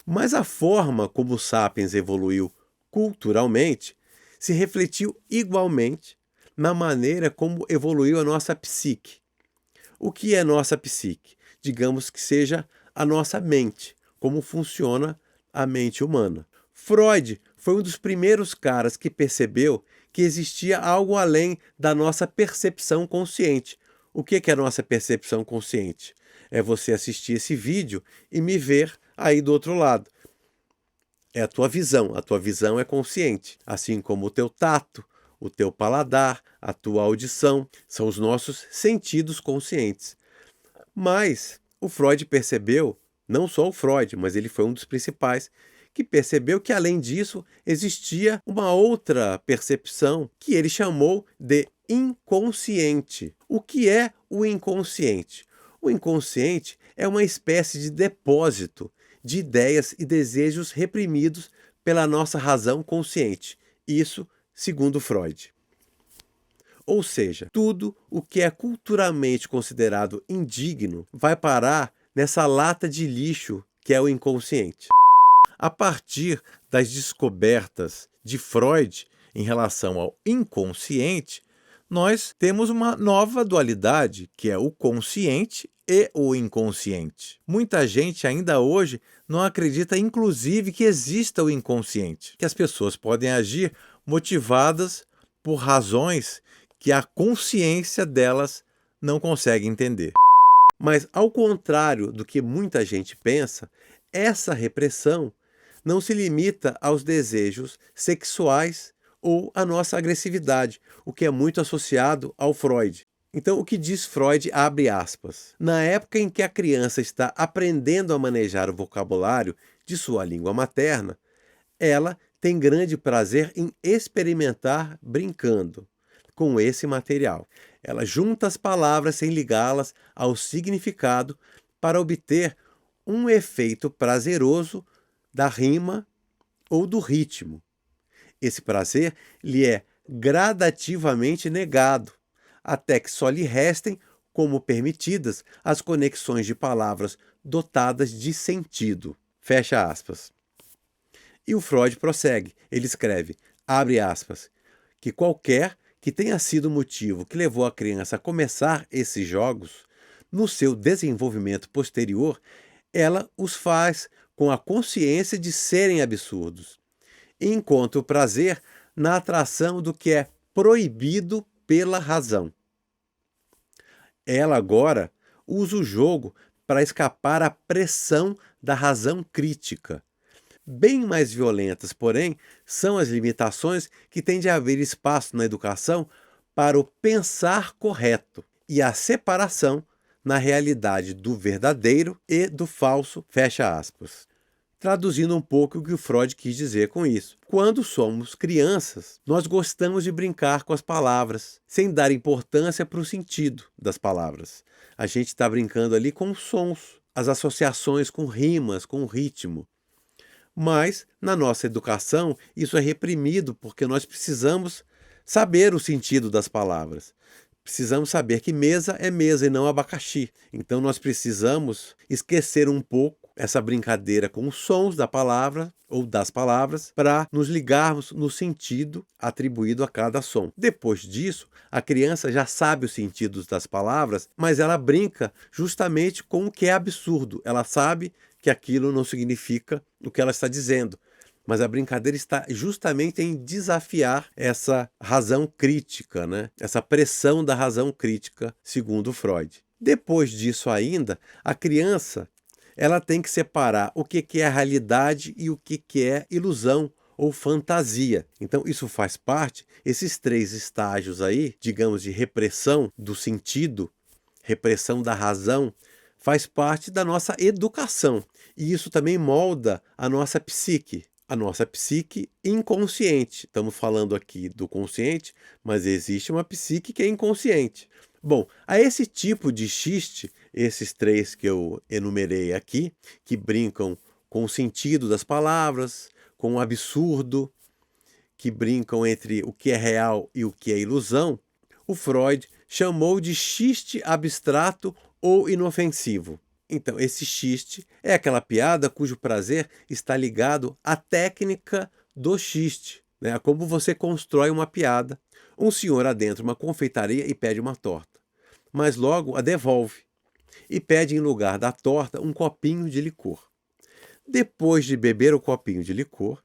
Mas a forma como o Sapiens evoluiu culturalmente se refletiu igualmente na maneira como evoluiu a nossa psique. O que é nossa psique? Digamos que seja a nossa mente, como funciona a mente humana. Freud foi um dos primeiros caras que percebeu que existia algo além da nossa percepção consciente. O que é a nossa percepção consciente? É você assistir esse vídeo e me ver aí do outro lado. É a tua visão é consciente, assim como o teu tato, o teu paladar, a tua audição, são os nossos sentidos conscientes. Mas o Freud percebeu, não só o Freud, mas ele foi um dos principais, que percebeu que além disso existia uma outra percepção que ele chamou de inconsciente. O que é o inconsciente? O inconsciente é uma espécie de depósito de ideias e desejos reprimidos pela nossa razão consciente. Isso segundo Freud. Ou seja, tudo o que é culturalmente considerado indigno vai parar nessa lata de lixo que é o inconsciente. A partir das descobertas de Freud em relação ao inconsciente, nós temos uma nova dualidade, que é o consciente e o inconsciente. Muita gente ainda hoje não acredita, inclusive, que exista o inconsciente, que as pessoas podem agir motivadas por razões que a consciência delas não consegue entender. Mas, ao contrário do que muita gente pensa, essa repressão não se limita aos desejos sexuais ou à nossa agressividade, o que é muito associado ao Freud. Então, o que diz Freud, abre aspas, na época em que a criança está aprendendo a manejar o vocabulário de sua língua materna, ela tem grande prazer em experimentar brincando com esse material. Ela junta as palavras sem ligá-las ao significado para obter um efeito prazeroso da rima ou do ritmo. Esse prazer lhe é gradativamente negado, até que só lhe restem como permitidas as conexões de palavras dotadas de sentido. Fecha aspas. E o Freud prossegue. Ele escreve, abre aspas, que qualquer que tenha sido o motivo que levou a criança a começar esses jogos, no seu desenvolvimento posterior, ela os faz com a consciência de serem absurdos e encontra o prazer na atração do que é proibido pela razão. Ela agora usa o jogo para escapar à pressão da razão crítica. Bem mais violentas, porém, são as limitações que tem de haver espaço na educação para o pensar correto e a separação na realidade do verdadeiro e do falso, fecha aspas. Traduzindo um pouco o que o Freud quis dizer com isso. Quando somos crianças, nós gostamos de brincar com as palavras, sem dar importância para o sentido das palavras. A gente está brincando ali com os sons, as associações com rimas, com ritmo. Mas, na nossa educação, isso é reprimido porque nós precisamos saber o sentido das palavras. Precisamos saber que mesa é mesa e não abacaxi. Então, nós precisamos esquecer um pouco essa brincadeira com os sons da palavra ou das palavras para nos ligarmos no sentido atribuído a cada som. Depois disso, a criança já sabe os sentidos das palavras, mas ela brinca justamente com o que é absurdo. Ela sabe que aquilo não significa o que ela está dizendo. Mas a brincadeira está justamente em desafiar essa razão crítica, né? Essa pressão da razão crítica, segundo Freud. Depois disso ainda, a criança ela tem que separar o que é a realidade e o que é ilusão ou fantasia. Então isso faz parte, esses três estágios aí, digamos, de repressão do sentido, repressão da razão, faz parte da nossa educação. E isso também molda a nossa psique inconsciente. Estamos falando aqui do consciente, mas existe uma psique que é inconsciente. Bom, a esse tipo de xiste, esses três que eu enumerei aqui, que brincam com o sentido das palavras, com o absurdo, que brincam entre o que é real e o que é ilusão, o Freud chamou de xiste abstrato ou inofensivo. Então, esse xiste é aquela piada cujo prazer está ligado à técnica do xiste, né? A como você constrói uma piada. Um senhor adentra uma confeitaria e pede uma torta, mas logo a devolve e pede em lugar da torta um copinho de licor. Depois de beber o copinho de licor,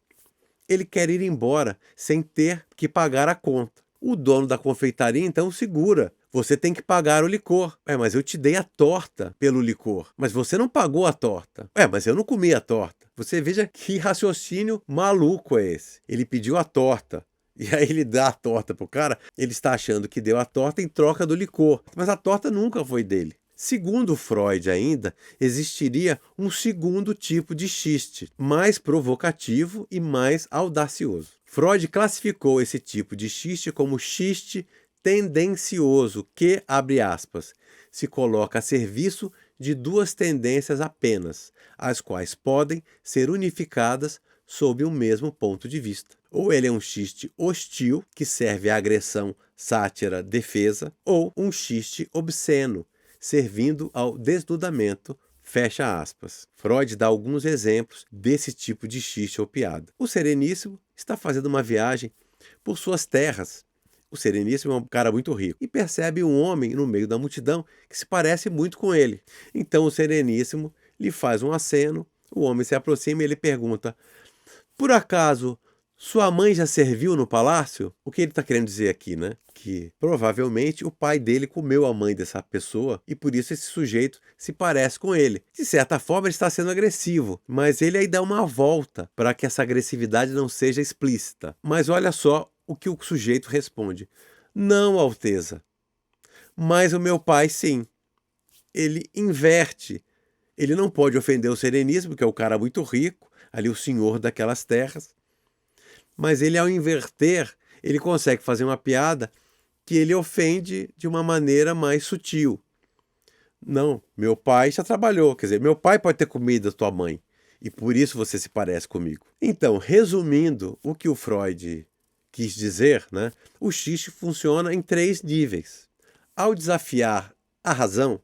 ele quer ir embora sem ter que pagar a conta. O dono da confeitaria então segura. Você tem que pagar o licor. Mas eu te dei a torta pelo licor. Mas você não pagou a torta. Mas eu não comi a torta. Você veja que raciocínio maluco é esse. Ele pediu a torta. E aí ele dá a torta pro cara. Ele está achando que deu a torta em troca do licor. Mas a torta nunca foi dele. Segundo Freud ainda, existiria um segundo tipo de xiste, mais provocativo e mais audacioso. Freud classificou esse tipo de xiste como xiste tendencioso, que, abre aspas, se coloca a serviço de duas tendências apenas, as quais podem ser unificadas sob o mesmo ponto de vista. Ou ele é um xiste hostil, que serve à agressão, sátira, defesa, ou um xiste obsceno, servindo ao desnudamento, fecha aspas. Freud dá alguns exemplos desse tipo de xiste ou piada. O Sereníssimo está fazendo uma viagem por suas terras. O Sereníssimo é um cara muito rico e percebe um homem no meio da multidão que se parece muito com ele. Então o Sereníssimo lhe faz um aceno, o homem se aproxima e ele pergunta: por acaso sua mãe já serviu no palácio? O que ele está querendo dizer aqui, né? Que provavelmente o pai dele comeu a mãe dessa pessoa e por isso esse sujeito se parece com ele. De certa forma ele está sendo agressivo, mas ele aí dá uma volta para que essa agressividade não seja explícita. Mas olha só o que o sujeito responde: não, Alteza, mas o meu pai sim. Ele inverte. Ele não pode ofender o Sereníssimo, que é o cara muito rico, ali o senhor daquelas terras. Mas ele, ao inverter, ele consegue fazer uma piada que ele ofende de uma maneira mais sutil. Não, meu pai já trabalhou, quer dizer, meu pai pode ter comido a tua mãe, e por isso você se parece comigo. Então, resumindo o que o Freud quis dizer, né, o xiste funciona em 3 níveis. Ao desafiar a razão,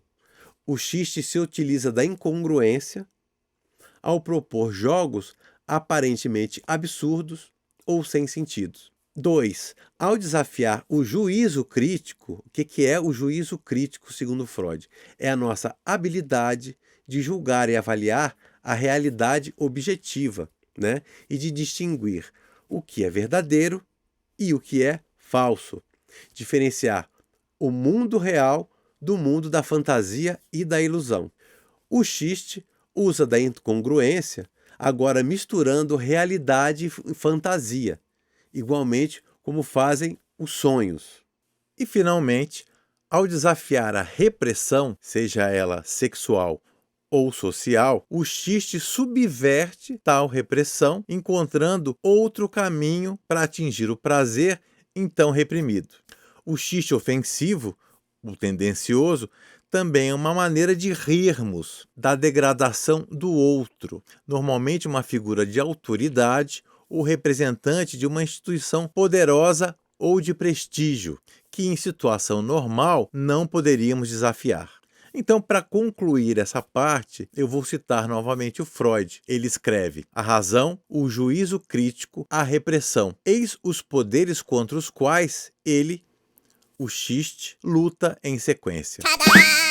o xiste se utiliza da incongruência. Ao propor jogos aparentemente absurdos ou sem sentido. 2. Ao desafiar o juízo crítico, o que é o juízo crítico, segundo Freud? É a nossa habilidade de julgar e avaliar a realidade objetiva, né? E de distinguir o que é verdadeiro e o que é falso. Diferenciar o mundo real do mundo da fantasia e da ilusão. O xiste usa da incongruência, agora misturando realidade e fantasia, igualmente como fazem os sonhos. E, finalmente, ao desafiar a repressão, seja ela sexual ou social, o xiste subverte tal repressão, encontrando outro caminho para atingir o prazer então reprimido. O xiste ofensivo, o tendencioso, também é uma maneira de rirmos da degradação do outro, normalmente uma figura de autoridade ou representante de uma instituição poderosa ou de prestígio, que em situação normal não poderíamos desafiar. Então, para concluir essa parte, eu vou citar novamente o Freud. Ele escreve: a razão, o juízo crítico, a repressão. Eis os poderes contra os quais ele, o xiste, luta em sequência. Tadá!